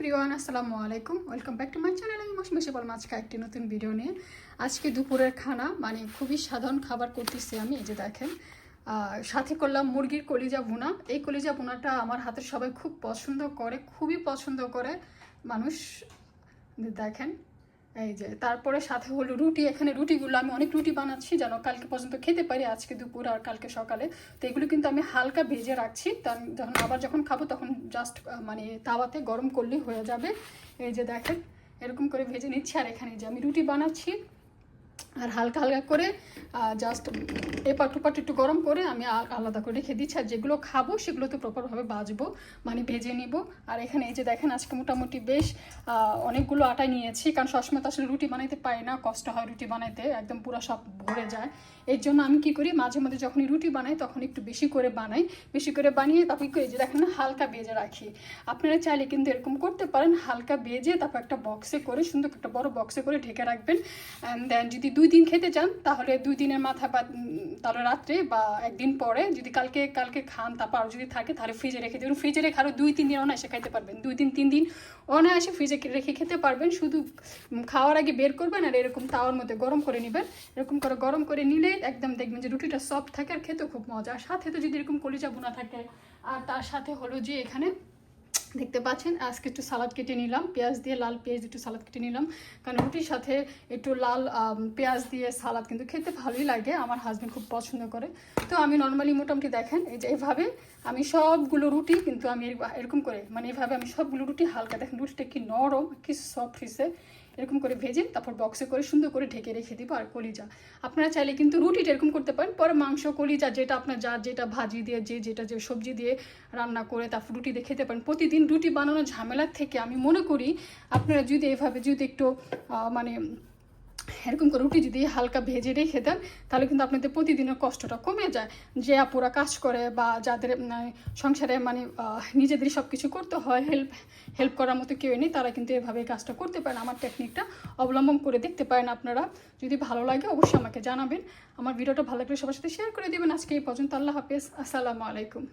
Everyone, আসসালামু আলাইকুম। Welcome back to my channel. আমি মৌসুমী বললাম আজকে একটি নতুন ভিডিও নিয়ে। আজকে দুপুরের খানা মানে খুবই সাধারণ খাবার করতেছি আমি। এই যে দেখেন, সাথে করলাম মুরগির কলিজা ভুনা। এই কলিজা ভুনাটা আমার হাতের সবাই খুব পছন্দ করে, খুবই পছন্দ করে মানুষ। দেখেন এই যে, তারপরে সাথে হলো রুটি। এখানে রুটিগুলো আমি অনেক রুটি বানাচ্ছি যেন কালকে পর্যন্ত খেতে পারি, আজকে দুপুর আর কালকে সকালে। তো এগুলো কিন্তু আমি হালকা ভেজে রাখছি, যখন খাবো তখন জাস্ট মানে তাওয়াতে গরম করলেই হয়ে যাবে। এই যে দেখেন, এরকম করে ভেজে নিচ্ছি। আর এখানে যে আমি রুটি বানাচ্ছি আর হালকা হালকা করে জাস্ট এপাট ওপাট একটু গরম করে আমি আলাদা করে রেখে দিচ্ছি। আর যেগুলো খাবো সেগুলো তো প্রপারভাবে ভাজবো, মানে ভেজে নিব। আর এখানে এই যে দেখেন, আজকে মোটামুটি বেশ অনেকগুলো আটা নিয়েছি, কারণ সবসময় তো আসলে রুটি বানাইতে পারি না, কষ্ট হয় রুটি বানাইতে, একদম পুরো সব ভরে যায়। এর জন্য আমি কি করি, মাঝে মাঝে যখনই রুটি বানাই তখন একটু বেশি করে বানাই, বেশি করে বানিয়ে তারপর কি করি, যে দেখেন না হালকা ভেজে রাখি। আপনারা চাইলে কিন্তু এরকম করতে পারেন, হালকা ভেজে তারপর একটা বক্সে করে, সুন্দর একটা বড় বক্সে করে ঢেকে রাখবেন। অ্যান্ড দেন যদি 2 দিন খেতে চান তাহলে 2 দিনের মাথা বা তাহলে রাত্রে বা একদিন পরে যদি কালকে খান, তারপর আর যদি থাকে তাহলে ফ্রিজে রেখে দেবেন। ফ্রিজে রেখে আরও 2-3 দিন অনায়াসে খাইতে পারবেন, 2 দিন 3 দিন অনায়াসে ফ্রিজে রেখে খেতে পারবেন। শুধু খাওয়ার আগে বের করবেন আর এরকম তাওয়ার মধ্যে গরম করে নেবেন। এরকম করে গরম করে নিলে একদম দেখবেন যে রুটিটা সফট থাকে আর খেতেও খুব মজা। আর সাথে তো যদি এরকম কলিজা বোনা থাকে, আর তার সাথে হলো যে এখানে দেখতে পাচ্ছেন আজকে একটু সালাদ কেটে নিলাম, পেঁয়াজ দিয়ে, লাল পেঁয়াজ একটু সালাদ কেটে নিলাম, কারণ রুটির সাথে একটু লাল পেঁয়াজ দিয়ে সালাদ কিন্তু খেতে ভালোই লাগে, আমার হাজব্যান্ড খুব পছন্দ করে। তো আমি নর্মালি মোটামুটি দেখেন এই যে এভাবে আমি সবগুলো রুটি কিন্তু আমি এরকম করে, মানে এভাবে আমি সবগুলো রুটি হালকা, দেখেন রুটিটা কি নরম, কি সফট হয়েছে, এরকম করে ভেজে তারপর বক্সে করে সুন্দর করে ঢেকে রেখে দিব। আর কলিজা আপনারা চাইলে কিন্তু রুটিটা এরকম করতে পারেন, পরে মাংস কলিজা যেটা আপনার যেটা ভাজি দিয়ে যে সবজি দিয়ে রান্না করে তারপর রুটি দিয়ে খেতে পারেন। প্রতিদিন রুটি বানানোর ঝামেলার থেকে আমি মনে করি আপনারা যদি এভাবে যদি একটু মানে এরকম করে রুটি যদি হালকা ভেজে রেখে দেন তাহলে কিন্তু আপনাদের প্রতিদিনের কষ্টটা কমে যায়। যে আপুরা কাজ করে বা যাদের সংসারে মানে নিজেদের সব কিছু করতে হয়, হেল্প করার মতো কেউ নেই, তারা কিন্তু এভাবে কাজটা করতে পারেন। আমার টেকনিকটা অবলম্বন করে দেখতে পারেন আপনারা। যদি ভালো লাগে অবশ্যই আমাকে জানাবেন। আমার ভিডিওটা ভালো লাগলে সবার সাথে শেয়ার করে দেবেন। আজকে এই পর্যন্ত। আল্লাহ হাফেজ, আসসালামু আলাইকুম।